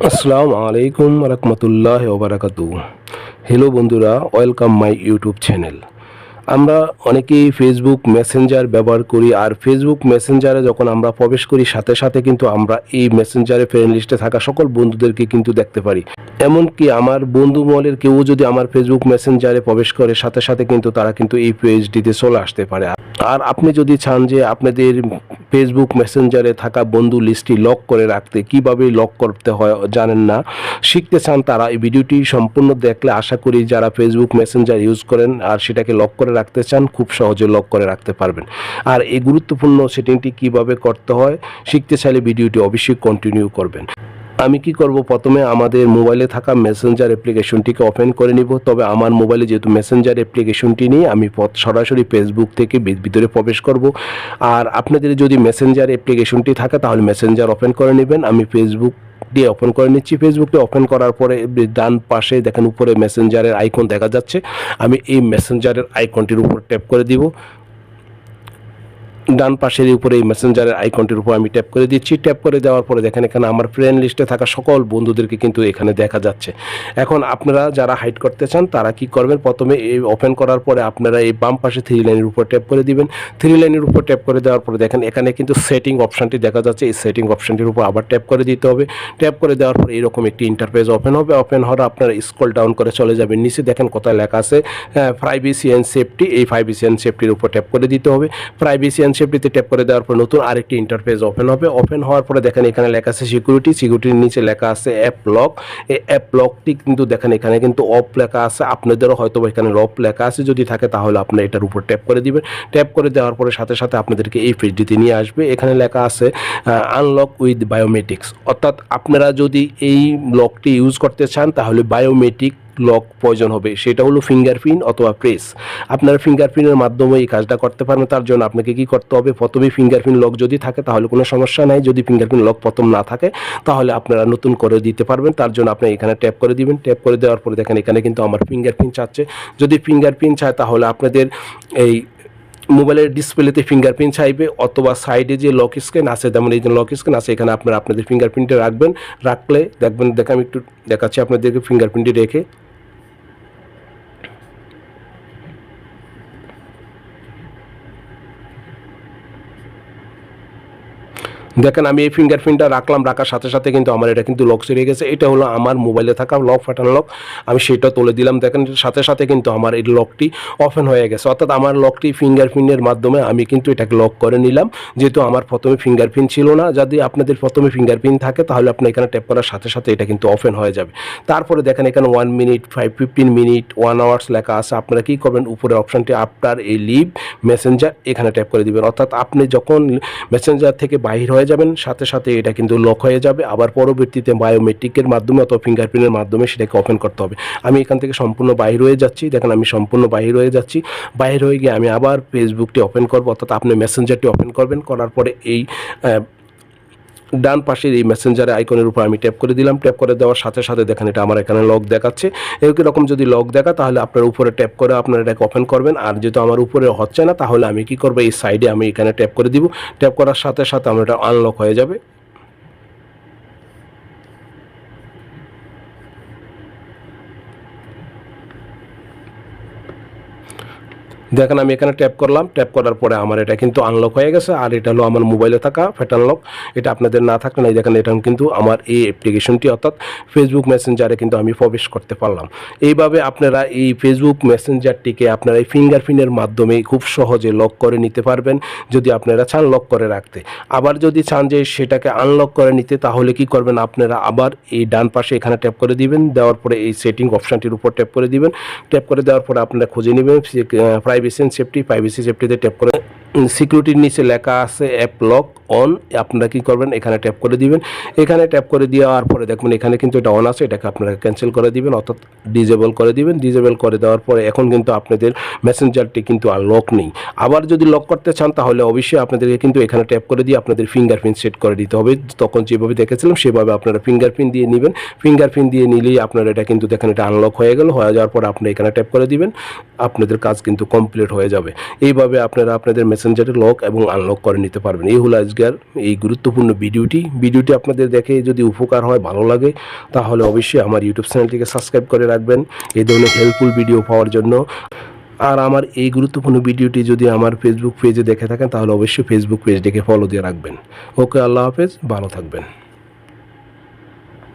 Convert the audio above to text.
আসসালামু আলাইকুম রহমতুল্লাহ ওবরাকাতু। হ্যালো বন্ধুরা, ওয়েলকাম মাই ইউটিউব চ্যানেল। আমরা অনেকেই ফেসবুক মেসেঞ্জার ব্যবহার করি, আর ফেসবুক মেসেঞ্জারে যখন আমরা প্রবেশ করি সাথে সাথে কিন্তু আমরা এই মেসেঞ্জারে ফ্রেন্ড লিস্টে থাকা সকল বন্ধুদেরকে কিন্তু দেখতে পারি। এমনকি আমার বন্ধু মহলের কেউ যদি আমার ফেসবুক মেসেঞ্জারে প্রবেশ করে সাথে সাথে কিন্তু তারা কিন্তু এই পেজটিতে চলে আসতে পারে। আর আপনি যদি চান যে আপনাদের ফেসবুক মেসেঞ্জারে থাকা বন্ধু লিস্টটি লক করে রাখতে, কিভাবে লক করতে হয় জানেন না, শিখতে চান, তারা এই ভিডিওটি সম্পূর্ণ দেখলে আশা করি যারা ফেসবুক মেসেঞ্জার ইউজ করেন আর সেটাকে লক করে রাখতে চান খুব সহজে লক করে রাখতে পারবেন। আর এই গুরুত্বপূর্ণ সেটিংটি কিভাবে করতে হয় শিখতে চাইলে ভিডিওটি অবশ্যই কন্টিনিউ করবেন। আমি কি করব, প্রথমে আমাদের মোবাইলে থাকা মেসেঞ্জার অ্যাপ্লিকেশনটিকে ওপেন করে নিব। তবে আমার মোবাইলে যেহেতু মেসেঞ্জার অ্যাপ্লিকেশনটি নেই, আমি সরাসরি ফেসবুক থেকে ভিতরে প্রবেশ করব। আর আপনাদের যদি মেসেঞ্জার অ্যাপ্লিকেশনটি থাকে তাহলে মেসেঞ্জার ওপেন করে নেবেন। আমি ফেসবুক দিয়ে ওপেন করে নিচ্ছি। ফেসবুকটি ওপেন করার পরে ডান পাশে দেখেন উপরে মেসেঞ্জারের আইকন দেখা যাচ্ছে। আমি এই মেসেঞ্জারের আইকনটির উপর ট্যাপ করে দিব। ডান পাশের উপরে এই মেসেঞ্জারের আইকনটির উপর আমি ট্যাপ করে দিচ্ছি। ট্যাপ করে দেওয়ার পরে দেখেন এখানে আমার ফ্রেন্ড লিস্টে থাকা সকল বন্ধুদেরকে কিন্তু এখানে দেখা যাচ্ছে। এখন আপনারা যারা হাইড করতে চান তারা কি করবেন, প্রথমে এই ওপেন করার পরে আপনারা এই বাম পাশে থ্রি লাইনের উপর ট্যাপ করে দিবেন। থ্রি লাইনের উপর ট্যাপ করে দেওয়ার পরে দেখেন এখানে কিন্তু সেটিং অপশানটি দেখা যাচ্ছে। এই সেটিং অপশানটির উপর আবার ট্যাপ করে দিতে হবে। ট্যাপ করে দেওয়ার পর এরকম একটি ইন্টারফেস ওপেন হবে। ওপেন হওয়ার আপনারা স্ক্রল ডাউন করে চলে যাবেন নিচে, দেখেন কোথায় লেখা আছে প্রাইভেসি অ্যান্ড সেফটি। এই প্রাইভেসি অ্যান্ড সেফটির উপর ট্যাপ করে দিতে হবে। প্রাইভেসি অ্যান্ড সেফটিতে ট্যাপ করে দেওয়ার পর নতুন আরেকটি ইন্টারফেস ওপেন হবে। ওপেন হওয়ার পরে দেখেন এখানে লেখা আছে সিকিউরিটি। সিকিউরিটির নিচে লেখা আছে অ্যাপ লক। এই অ্যাপ লকটি কিন্তু দেখেন এখানে কিন্তু অফ লেখা আছে, আপনাদেরও হয়তো এখানে অফ লেখা আছে। যদি থাকে তাহলে আপনারা এটার উপর ট্যাপ করে দিবেন। ট্যাপ করে দেওয়ার পরে সাথে সাথে আপনাদেরকে এই পেজটিতে নিয়ে আসবে। এখানে লেখা আছে আনলক উইথ বায়োমেট্রিক্স, অর্থাৎ আপনারা যদি এই লকটি ইউজ করতে চান তাহলে বায়োমেট্রিক লক প্রয়োজন হবে। সেটা হলো ফিঙ্গারপ্রিন্ট অথবা প্রেস। আপনারা ফিঙ্গারপ্রিন্টের মাধ্যমে এই কাজটা করতে পারবেন। তার জন্য আপনাকে কি করতে হবে, প্রথমে ফিঙ্গারপ্রিন্ট লক যদি থাকে তাহলে কোনো সমস্যা নাই। যদি ফিঙ্গারপ্রিন্ট লক প্রথম না থাকে তাহলে আপনারা নতুন করে দিতে পারবেন। তার জন্য আপনি এখানে ট্যাপ করে দিবেন। ট্যাপ করে দেওয়ার পরে দেখেন এখানে কিন্তু আমার ফিঙ্গারপ্রিন্ট চাচ্ছে। যদি ফিঙ্গারপ্রিন্ট চায় তাহলে আপনাদের এই মোবাইলের ডিসপ্লেতে ফিঙ্গারপ্রিন্ট চাইবে, অথবা সাইডে যে লক স্ক্রিন আছে, যেমন এই যে লক স্ক্রিন আছে, এখানে আপনারা আপনাদের ফিঙ্গারপ্রিন্টে রাখবেন। রাখলে দেখবেন, আমি একটু দেখাচ্ছি আপনাদেরকে ফিঙ্গারপ্রিন্টটি রেখে। দেখেন আমি এই ফিঙ্গারপ্রিন্টটা রাখলাম, রাখার সাথে সাথে কিন্তু আমার এটা কিন্তু লক সেরে গেছে। এটা হলো আমার মোবাইলে থাকা লক, প্যাটার্ন লক। আমি সেটা তুলে দিলাম। দেখেন সাথে সাথে কিন্তু আমার এই লকটি ওপেন হয়ে গেছে, অর্থাৎ আমার লকটি ফিঙ্গারপ্রিন্টের মাধ্যমে আমি কিন্তু এটাকে লক করে নিলাম। যেহেতু আমার প্রথমে ফিঙ্গারপ্রিন্ট ছিল না, যদি আপনাদের প্রথমে ফিঙ্গারপ্রিন্ট থাকে তাহলে আপনি এখানে ট্যাপ করার সাথে সাথে এটা কিন্তু ওপেন হয়ে যাবে। তারপরে দেখেন এখানে 1 মিনিট, 15 মিনিট, 1 আওয়ার্স লেখা আছে। আপনারা কী করবেন, উপরের অপশানটি আফটার এই লিভ মেসেঞ্জার এখানে ট্যাপ করে দিবেন। অর্থাৎ আপনি যখন মেসেঞ্জার থেকে বাহির হয়ে যাবেন সাথে সাথে এটা কিন্তু লক হয়ে যাবে। আবার পরবর্তীতে বায়োমেট্রিকের মাধ্যমে অথবা ফিঙ্গারপ্রিন্টের মাধ্যমে সেটাকে ওপেন করতে হবে। আমি এখান থেকে সম্পূর্ণ বাহির হয়ে যাচ্ছি। দেখেন আমি সম্পূর্ণ বাহির হয়ে যাচ্ছি। বাহির হয়ে গিয়ে আমি আবার ফেসবুকটি ওপেন করব, অর্থাৎ আপনি মেসেঞ্জারটি ওপেন করবেন। করার পরে এই ডান পাশের এই মেসেঞ্জারের আইকনের উপর আমি ট্যাপ করে দিলাম। ট্যাপ করে দেওয়ার সাথে সাথে দেখেন এটা আমার এখানে লক দেখাচ্ছে। এরকম যদি লক দেখা তাহলে আপনার উপরে ট্যাপ করে আপনারা এটাকে ওপেন করবেন। আর যেহেতু আমার উপরে হচ্ছে না তাহলে আমি কি করব, এই সাইডে আমি এখানে ট্যাপ করে দিব। ট্যাপ করার সাথে সাথে আমার এটা আনলক হয়ে যাবে। দেখেন আমি এখানে ট্যাপ করলাম। ট্যাপ করার পরে আমার এটা কিন্তু আনলক হয়ে গেছে। আর এটা হলো আমার মোবাইলে থাকা প্যাটার্ন লক। এটা আপনাদের না থাকলে নাই, দেখেন এটা কিন্তু আমার এই অ্যাপ্লিকেশনটি অর্থাৎ ফেসবুক মেসেঞ্জারে কিন্তু আমি প্রবেশ করতে পারলাম। এইভাবে আপনারা এই ফেসবুক মেসেঞ্জারটিকে আপনারা এই ফিঙ্গারপ্রিন্টের মাধ্যমে খুব সহজে লক করে নিতে পারবেন, যদি আপনারা চান লক করে রাখতে। আবার যদি চান যে সেটাকে আনলক করে নিতে তাহলে কি করবেন, আপনারা আবার এই ডান পাশে এখানে ট্যাপ করে দিবেন। দেওয়ার পরে এই সেটিং অপশানটির উপর ট্যাপ করে দিবেন। ট্যাপ করে দেওয়ার পরে আপনারা খুঁজে নেবেন প্রাইভেসি অ্যান্ড সেফটি। প্রাইভেসি সেফটিতে ট্যাপ করে সিকিউরিটির নিচে লেখা আছে অ্যাপ লক অন। আপনারা কী করবেন, এখানে ট্যাপ করে দিবেন। এখানে ট্যাপ করে দেওয়ার পরে দেখবেন এখানে কিন্তু এটা অন আছে, এটাকে আপনারা ক্যান্সেল করে দিবেন, অর্থাৎ ডিজেবল করে দিবেন। ডিজেবল করে দেওয়ার পরে এখন কিন্তু আপনাদের মেসেঞ্জারটি কিন্তু আর লক নেই। আবার যদি লক করতে চান তাহলে অবশ্যই আপনাদেরকে কিন্তু এখানে ট্যাপ করে দিয়ে আপনাদের ফিঙ্গারপ্রিন্ট সেট করে দিতে হবে। তখন যেভাবে দেখেছিলাম সেভাবে আপনারা ফিঙ্গারপ্রিন্ট দিয়ে নেবেন। ফিঙ্গারপ্রিন্ট দিয়ে নিলেই আপনারা এটা কিন্তু দেখেন এটা আনলক হয়ে গেল। হয়ে যাওয়ার পর আপনি এখানে ট্যাপ করে দিবেন, আপনাদের কাজ কিন্তু কমপ্লিট হয়ে যাবে। এইভাবে আপনারা আপনাদের মেসেঞ্জারে লক এবং আনলক করে নিতে পারবেন। এই হলো আজকের এই গুরুত্বপূর্ণ ভিডিওটি আপনাদের দেখে যদি উপকার হয়, ভালো লাগে, তাহলে অবশ্যই আমার ইউটিউব চ্যানেলটিকে সাবস্ক্রাইব করে রাখবেন এই ধরনের হেল্পফুল ভিডিও পাওয়ার জন্য। আর আমার এই গুরুত্বপূর্ণ ভিডিওটি যদি আমার ফেসবুক পেজে দেখে থাকেন তাহলে অবশ্যই ফেসবুক পেজটিকে ফলো দিয়ে রাখবেন। ওকে, আল্লাহ হাফেজ, ভালো থাকবেন।